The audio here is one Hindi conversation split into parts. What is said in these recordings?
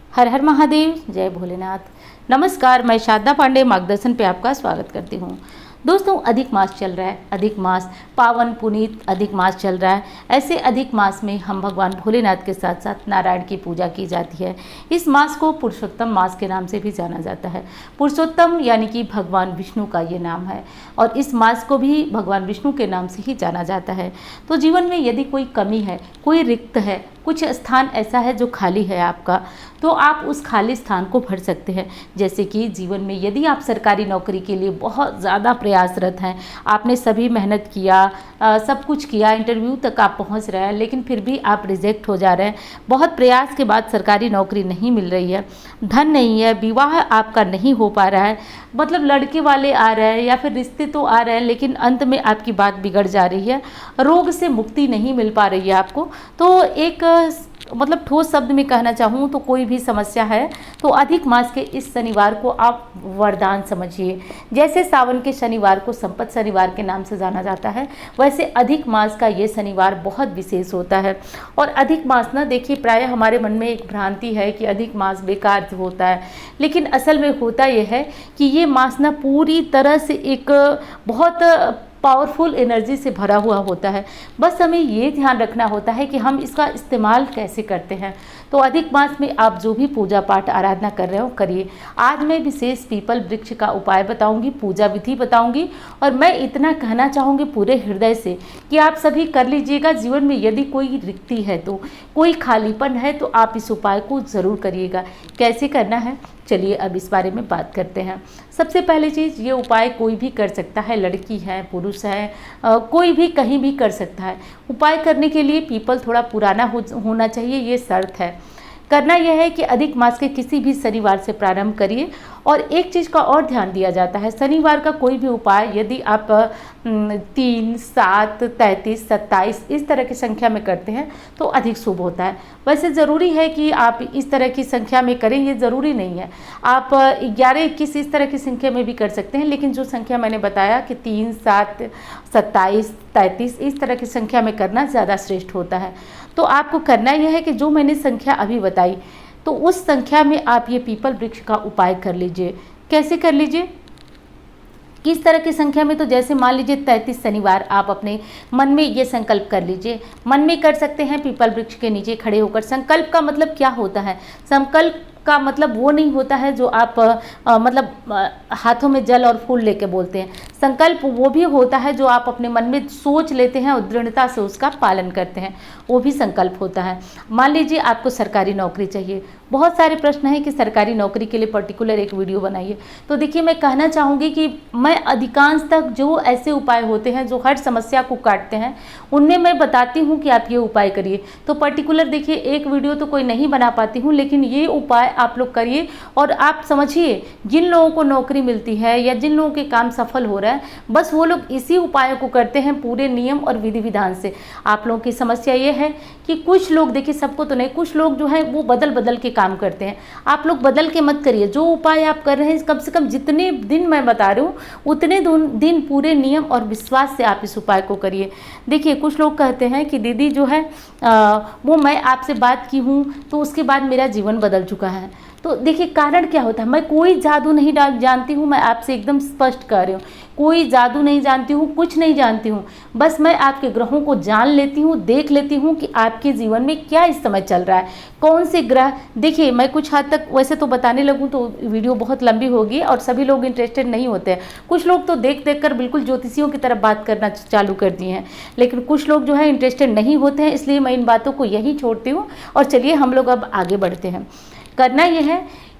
हर हर महादेव, जय भोलेनाथ। नमस्कार, मैं शारदा पांडे मार्गदर्शन पे आपका स्वागत करती हूँ। दोस्तों, अधिक मास चल रहा है। अधिक मास पावन पुनीत अधिक मास चल रहा है। ऐसे अधिक मास में हम भगवान भोलेनाथ के साथ साथ नारायण की पूजा की जाती है। इस मास को पुरुषोत्तम मास के नाम से भी जाना जाता है। पुरुषोत्तम यानी कि भगवान विष्णु का ये नाम है और इस मास को भी भगवान विष्णु के नाम से ही जाना जाता है। तो जीवन में यदि कोई कमी है, कोई रिक्त है, कुछ स्थान ऐसा है जो खाली है आपका, तो आप उस खाली स्थान को भर सकते हैं। जैसे कि जीवन में यदि आप सरकारी नौकरी के लिए बहुत ज़्यादा प्रयासरत हैं, आपने सभी मेहनत किया, सब कुछ किया, इंटरव्यू तक आप पहुंच रहे हैं, लेकिन फिर भी आप रिजेक्ट हो जा रहे हैं। बहुत प्रयास के बाद सरकारी नौकरी नहीं मिल रही है, धन नहीं है, विवाह आपका नहीं हो पा रहा है, मतलब लड़के वाले आ रहे हैं या फिर रिश्ते तो आ रहे हैं लेकिन अंत में आपकी बात बिगड़ जा रही है, रोग से मुक्ति नहीं मिल पा रही है आपको, तो एक मतलब ठोस शब्द में कहना चाहूँ तो कोई भी समस्या है तो अधिक मास के इस शनिवार को आप वरदान समझिए। जैसे सावन के शनिवार को संपत शनिवार के नाम से जाना जाता है, वैसे अधिक मास का ये शनिवार बहुत विशेष होता है। और अधिक मास ना, देखिए, प्रायः हमारे मन में एक भ्रांति है कि अधिक मास बेकार होता है, लेकिन असल में होता यह है कि ये मास ना पूरी तरह से एक बहुत पावरफुल एनर्जी से भरा हुआ होता है। बस हमें ये ध्यान रखना होता है कि हम इसका इस्तेमाल कैसे करते हैं। तो अधिक मास में आप जो भी पूजा पाठ आराधना कर रहे हो करिए। आज मैं विशेष पीपल वृक्ष का उपाय बताऊंगी, पूजा विधि बताऊंगी, और मैं इतना कहना चाहूँगी पूरे हृदय से कि आप सभी कर लीजिएगा। जीवन में यदि कोई रिक्ति है, तो कोई खालीपन है, तो आप इस उपाय को ज़रूर करिएगा। कैसे करना है, चलिए अब इस बारे में बात करते हैं। सबसे पहली चीज़, ये उपाय कोई भी कर सकता है, लड़की है, पुरुष है, कोई भी कहीं भी कर सकता है। उपाय करने के लिए पीपल थोड़ा पुराना होना चाहिए, ये शर्त है। करना यह है कि अधिक मास के किसी भी शनिवार से प्रारंभ करिए। और एक चीज़ का और ध्यान दिया जाता है, शनिवार का कोई भी उपाय यदि आप 3, 7, 33, 27 इस तरह की संख्या में करते हैं तो अधिक शुभ होता है। वैसे ज़रूरी है कि आप इस तरह की संख्या में करें, ये ज़रूरी नहीं है। आप 11, 21 इस तरह की संख्या में भी कर सकते हैं, लेकिन जो संख्या मैंने बताया कि 3, 7, 27, 33 इस तरह की संख्या में करना ज़्यादा श्रेष्ठ होता है। तो आपको करना यह है कि जो मैंने संख्या अभी बताई, तो उस संख्या में आप ये पीपल वृक्ष का उपाय कर लीजिए। कैसे कर लीजिए, किस तरह की संख्या में, तो जैसे मान लीजिए 33 शनिवार आप अपने मन में ये संकल्प कर लीजिए। मन में कर सकते हैं, पीपल वृक्ष के नीचे खड़े होकर। संकल्प का मतलब क्या होता है? संकल्प का मतलब वो नहीं होता है जो आप हाथों में जल और फूल लेके बोलते हैं। संकल्प वो भी होता है जो आप अपने मन में सोच लेते हैं और दृढ़ता से उसका पालन करते हैं, वो भी संकल्प होता है। मान लीजिए आपको सरकारी नौकरी चाहिए। बहुत सारे प्रश्न हैं कि सरकारी नौकरी के लिए पर्टिकुलर एक वीडियो बनाइए। तो देखिए, मैं कहना चाहूँगी कि मैं अधिकांश तक जो ऐसे उपाय होते हैं जो हर समस्या को काटते हैं, उनमें मैं बताती हूँ कि आप ये उपाय करिए। तो पर्टिकुलर देखिए, एक वीडियो तो कोई नहीं बना पाती हूँ, लेकिन ये उपाय आप लोग करिए और आप समझिए, जिन लोगों को नौकरी मिलती है या जिन लोगों के काम सफल हो रहा है, बस वो लोग इसी उपायों को करते हैं पूरे नियम और विधि विधान से। आप लोगों की समस्या ये है कि कुछ लोग, देखिए सबको तो नहीं, कुछ लोग जो है वो बदल बदल के काम करते हैं। आप लोग बदल के मत करिए। जो उपाय आप कर रहे हैं, कम से कम जितने दिन मैं बता रही हूँ उतने दिन पूरे नियम और विश्वास से आप इस उपाय को करिए। देखिए, कुछ लोग कहते हैं कि दीदी जो है वो मैं आपसे बात की हूँ तो उसके बाद मेरा जीवन बदल चुका है। तो देखिए, कारण क्या होता है? मैं कोई जादू नहीं जानती हूँ, मैं आपसे एकदम स्पष्ट कह रही हूँ, कोई जादू नहीं जानती हूँ, कुछ नहीं जानती हूँ। बस मैं आपके ग्रहों को जान लेती हूँ, देख लेती हूँ कि आपके जीवन में क्या इस समय चल रहा है, कौन से ग्रह। देखिए, मैं कुछ हद तक वैसे तो बताने लगूँ तो वीडियो बहुत लंबी होगी और सभी लोग इंटरेस्टेड नहीं होते हैं। कुछ लोग तो देख देख कर बिल्कुल ज्योतिषियों की तरफ बात करना चालू कर दिए हैं, लेकिन कुछ लोग जो है इंटरेस्टेड नहीं होते हैं, इसलिए मैं इन बातों को यहीं छोड़ती हूँ। और चलिए हम लोग अब आगे बढ़ते हैं। करना यह है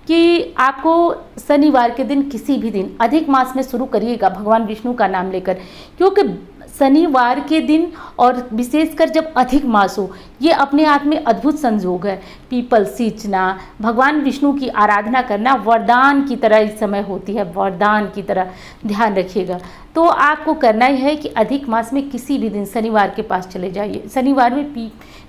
कि आपको शनिवार के दिन, किसी भी दिन अधिक मास में शुरू करिएगा भगवान विष्णु का नाम लेकर, क्योंकि शनिवार के दिन और विशेषकर जब अधिक मास हो, ये अपने आप में अद्भुत संयोग है। पीपल सींचना, भगवान विष्णु की आराधना करना वरदान की तरह इस समय होती है, वरदान की तरह, ध्यान रखिएगा। तो आपको करना ही है कि अधिक मास में किसी भी दिन शनिवार के पास चले जाइए। शनिवार में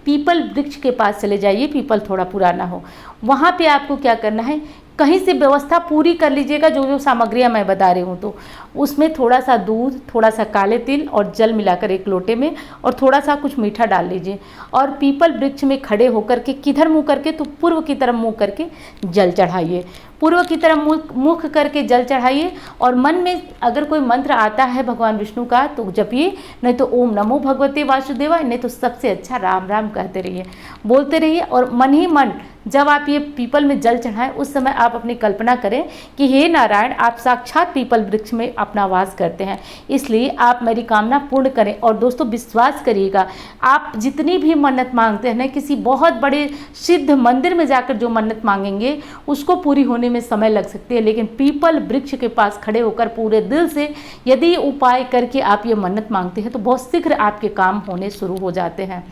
पीपल वृक्ष के पास चले जाइए, पीपल थोड़ा पुराना हो, वहाँ पे आपको क्या करना है, कहीं से व्यवस्था पूरी कर लीजिएगा। जो जो सामग्रियाँ मैं बता रही हूँ, तो उसमें थोड़ा सा दूध, थोड़ा सा काले तिल और जल मिलाकर एक लोटे में, और थोड़ा सा कुछ मीठा डाल लीजिए। और पीपल वृक्ष में खड़े होकर के किधर मुँह करके, तो पूर्व की तरफ मुँह करके जल चढ़ाइए। पूर्व की तरफ मुख करके जल चढ़ाइए, और मन में अगर कोई मंत्र आता है भगवान विष्णु का तो जपिए, नहीं तो ओम नमो भगवते वासुदेवाय, नहीं तो सबसे अच्छा राम राम कहते रहिए, बोलते रहिए। और मन ही मन जब आप ये पीपल में जल चढ़ाएं, उस समय आप अपनी कल्पना करें कि हे नारायण, आप साक्षात पीपल वृक्ष में अपना वास करते हैं, इसलिए आप मेरी कामना पूर्ण करें। और दोस्तों विश्वास करिएगा, आप जितनी भी मन्नत मांगते हैं ना, किसी बहुत बड़े सिद्ध मंदिर में जाकर जो मन्नत मांगेंगे उसको पूरी होने में समय लग सकती है, लेकिन पीपल वृक्ष के पास खड़े होकर पूरे दिल से यदि उपाय करके आप ये मन्नत मांगते हैं तो बहुत शीघ्र आपके काम होने शुरू हो जाते हैं।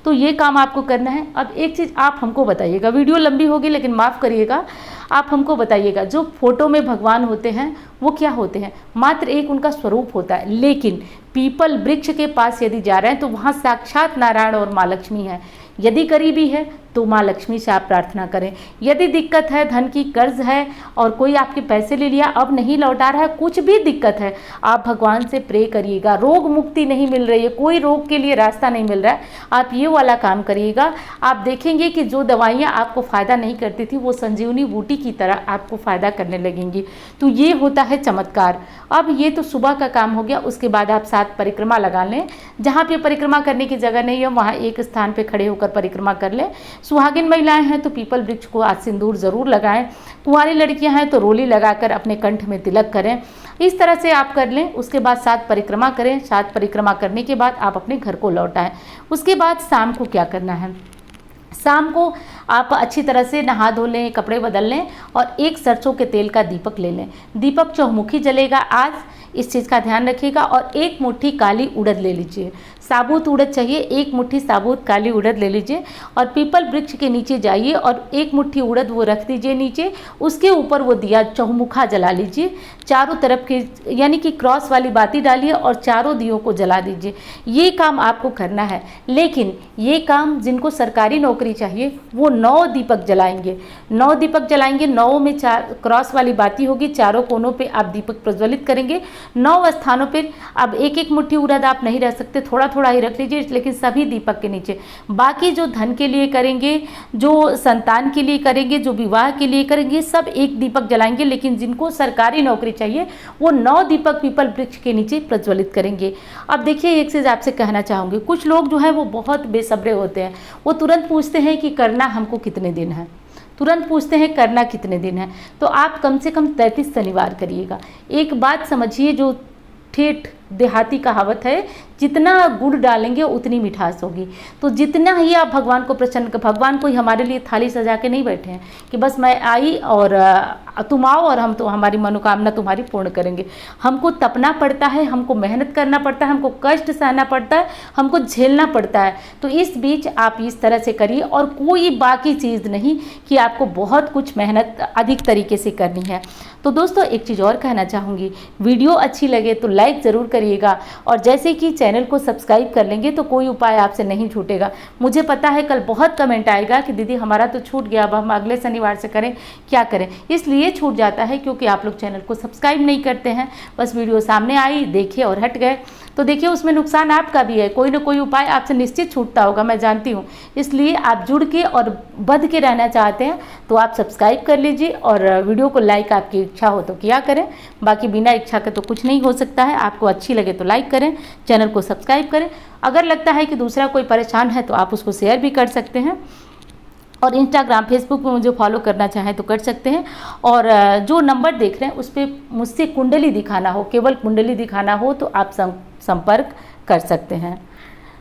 तो ये काम आपको करना है। अब एक चीज़ आप हमको बताइएगा, वीडियो लंबी होगी लेकिन माफ़ करिएगा, आप हमको बताइएगा जो फोटो में भगवान होते हैं वो क्या होते हैं? मात्र एक उनका स्वरूप होता है, लेकिन पीपल वृक्ष के पास यदि जा रहे हैं तो वहाँ साक्षात नारायण और माँ लक्ष्मी है। यदि करीबी है तो माँ लक्ष्मी से आप प्रार्थना करें। यदि दिक्कत है, धन की कर्ज है और कोई आपके पैसे ले लिया अब नहीं लौटा रहा है, कुछ भी दिक्कत है, आप भगवान से प्रे करिएगा। रोग मुक्ति नहीं मिल रही है, कोई रोग के लिए रास्ता नहीं मिल रहा है, आप ये वाला काम करिएगा। आप देखेंगे कि जो दवाइयाँ आपको फ़ायदा नहीं करती थी वो संजीवनी बूटी की तरह आपको फ़ायदा करने लगेंगी। तो ये होता है चमत्कार। अब ये तो सुबह का काम हो गया। उसके बाद आप 7 परिक्रमा लगा लें। जहाँ पे परिक्रमा करने की जगह नहीं है वहाँ एक स्थान पे खड़े होकर परिक्रमा कर लें। सुहागिन महिलाएं हैं तो पीपल वृक्ष को आज सिंदूर ज़रूर लगाएं। कुंवारी लड़कियां हैं तो रोली लगाकर अपने कंठ में तिलक करें। इस तरह से आप कर लें। उसके बाद 7 परिक्रमा करें। 7 परिक्रमा करने के बाद आप अपने घर को लौटाएं। उसके बाद शाम को क्या करना है? शाम को आप अच्छी तरह से नहा धो लें, कपड़े बदल लें और एक सरसों के तेल का दीपक ले लें। दीपक चौमुखी जलेगा आज, इस चीज़ का ध्यान रखिएगा। और एक मुट्ठी काली उड़द ले लीजिए, साबुत उड़द चाहिए, एक मुट्ठी साबुत काली उड़द ले लीजिए और पीपल वृक्ष के नीचे जाइए और एक मुट्ठी उड़द वो रख दीजिए नीचे। उसके ऊपर वो दिया चौमुखा जला लीजिए। चारों तरफ के यानी कि क्रॉस वाली बाती डालिए और चारों दियों को जला दीजिए। ये काम आपको करना है। लेकिन ये काम जिनको सरकारी नौकरी चाहिए वो 9 दीपक जलाएंगे। 9 दीपक जलाएंगे। 9 में 4 क्रॉस वाली बाती होगी, चारों कोनों पे आप दीपक प्रज्वलित करेंगे। 9 स्थानों पर अब एक एक मुट्ठी उड़द आप नहीं रख सकते, थोड़ा थोड़ा ही रख लीजिए, लेकिन सभी दीपक के नीचे। बाकी जो धन के लिए करेंगे, जो संतान के लिए करेंगे, जो विवाह के लिए करेंगे, सब एक दीपक जलाएंगे। लेकिन जिनको सरकारी नौकरी चाहिए वो 9 दीपक पीपल वृक्ष के नीचे प्रज्वलित करेंगे। अब देखिए, एक चीज़ आपसे कहना चाहूँगी, कुछ लोग जो है वो बहुत बेसब्रे होते हैं। वो तुरंत पूछते हैं कि करना हमको कितने दिन है, तुरंत पूछते हैं करना कितने दिन है। तो आप कम से कम 33 शनिवार करिएगा। एक बात समझिए, जो ठेठ देहाती कहावत है, जितना गुड़ डालेंगे उतनी मिठास होगी। तो जितना ही आप भगवान को प्रसन्न कर, भगवान कोई हमारे लिए थाली सजा के नहीं बैठे हैं कि बस मैं आई और तुम आओ और हम तो हमारी मनोकामना तुम्हारी पूर्ण करेंगे। हमको तपना पड़ता है, हमको मेहनत करना पड़ता है, हमको कष्ट सहना पड़ता है, हमको झेलना पड़ता है। तो इस बीच आप इस तरह से करिए और कोई बाकी चीज़ नहीं कि आपको बहुत कुछ मेहनत अधिक तरीके से करनी है। तो दोस्तों, एक चीज़ और कहना चाहूँगी, वीडियो अच्छी लगे तो लाइक ज़रूर करिएगा और जैसे कि चैनल को सब्सक्राइब कर लेंगे तो कोई उपाय आपसे नहीं छूटेगा। मुझे पता है कल बहुत कमेंट आएगा कि दीदी हमारा तो छूट गया, अब हम अगले शनिवार से करें, क्या करें। इसलिए छूट जाता है क्योंकि आप लोग चैनल को सब्सक्राइब नहीं करते हैं। बस वीडियो सामने आई, देखे और हट गए। तो देखिए, उसमें नुकसान आपका भी है। कोई ना कोई उपाय आपसे निश्चित छूटता होगा, मैं जानती हूँ। इसलिए आप जुड़ के और बध के रहना चाहते हैं तो आप सब्सक्राइब कर लीजिए और वीडियो को लाइक आपकी इच्छा हो तो किया करें। बाकी बिना इच्छा के तो कुछ नहीं हो सकता है। आपको अच्छी लगे तो लाइक करें, चैनल को सब्सक्राइब करें। अगर लगता है कि दूसरा कोई परेशान है तो आप उसको शेयर भी कर सकते हैं और इंस्टाग्राम फेसबुक में मुझे फॉलो करना चाहें तो कर सकते हैं। और जो नंबर देख रहे हैं उस पर मुझसे कुंडली दिखाना हो, केवल कुंडली दिखाना हो तो आप संपर्क कर सकते हैं।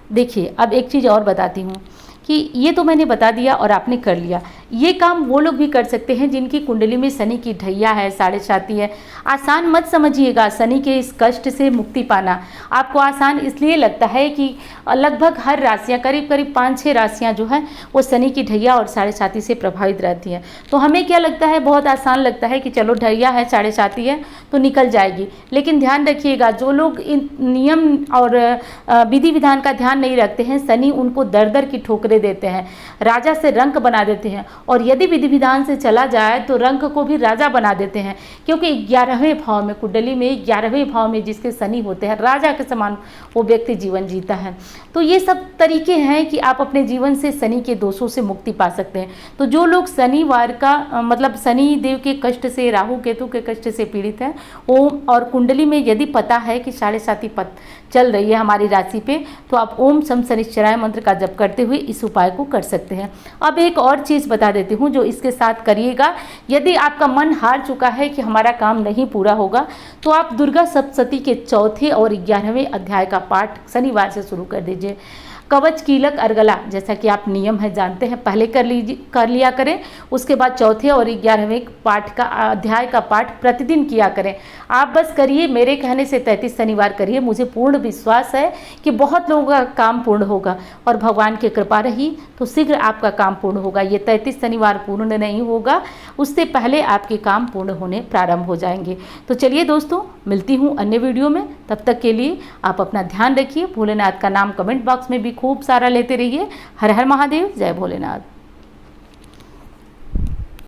देखिए, अब एक चीज़ और बताती हूँ कि ये तो मैंने बता दिया और आपने कर लिया। ये काम वो लोग भी कर सकते हैं जिनकी कुंडली में शनि की ढैया है, साढ़े साती है। आसान मत समझिएगा शनि के इस कष्ट से मुक्ति पाना। आपको आसान इसलिए लगता है कि लगभग हर राशियाँ, करीब करीब 5-6 राशियाँ जो है वो शनि की ढैया और साढ़े साती से प्रभावित रहती हैं। तो हमें क्या लगता है, बहुत आसान लगता है कि चलो ढैया है, साढ़े साती है तो निकल जाएगी। लेकिन ध्यान रखिएगा, जो लोग इन नियम और विधि विधान का ध्यान नहीं रखते हैं, शनि उनको दर दर की ठोकरें देते हैं, राजा से रंक बना देते हैं और यदि विधि विधान से चला जाए तो रंक को भी राजा बना देते हैं, क्योंकि 11वें भाव में, कुंडली में 11वें भाव में जिसके शनि होते हैं, राजा के समान वो व्यक्ति जीवन जीता है। तो ये सब तरीके हैं कि आप अपने जीवन से शनि के दोषों से मुक्ति पा सकते हैं। तो जो लोग शनिवार का मतलब शनि देव के कष्ट से, राहु केतु के कष्ट से पीड़ित हैं, ओम, और कुंडली में यदि पता है कि 7.5 पद चल रही है हमारी राशि पे, तो आप ओम शम शनिश्चराय मंत्र का जप करते हुए इस उपाय को कर सकते हैं। अब एक और चीज़ बता देती हूँ जो इसके साथ करिएगा। यदि आपका मन हार चुका है कि हमारा काम नहीं पूरा होगा, तो आप दुर्गा सप्तशती के 4 और 11वें अध्याय का पाठ शनिवार से शुरू कर दीजिए। कवच, कीलक, अर्गला, जैसा कि आप नियम है जानते हैं, पहले कर लिया करें। उसके बाद 4 और 11वें पाठ का अध्याय का पाठ प्रतिदिन किया करें। आप बस करिए, मेरे कहने से 33 शनिवार करिए। मुझे पूर्ण विश्वास है कि बहुत लोगों का काम पूर्ण होगा, और भगवान की कृपा रही तो शीघ्र आपका काम पूर्ण होगा। ये 33 शनिवार पूर्ण नहीं होगा, उससे पहले आपके काम पूर्ण होने प्रारंभ हो जाएंगे। तो चलिए दोस्तों, मिलती हूँ अन्य वीडियो में। तब तक के लिए आप अपना ध्यान रखिए। भोलेनाथ का नाम कमेंट बॉक्स में भी खूब सारा लेते रहिए। हर हर महादेव, जय भोलेनाथ।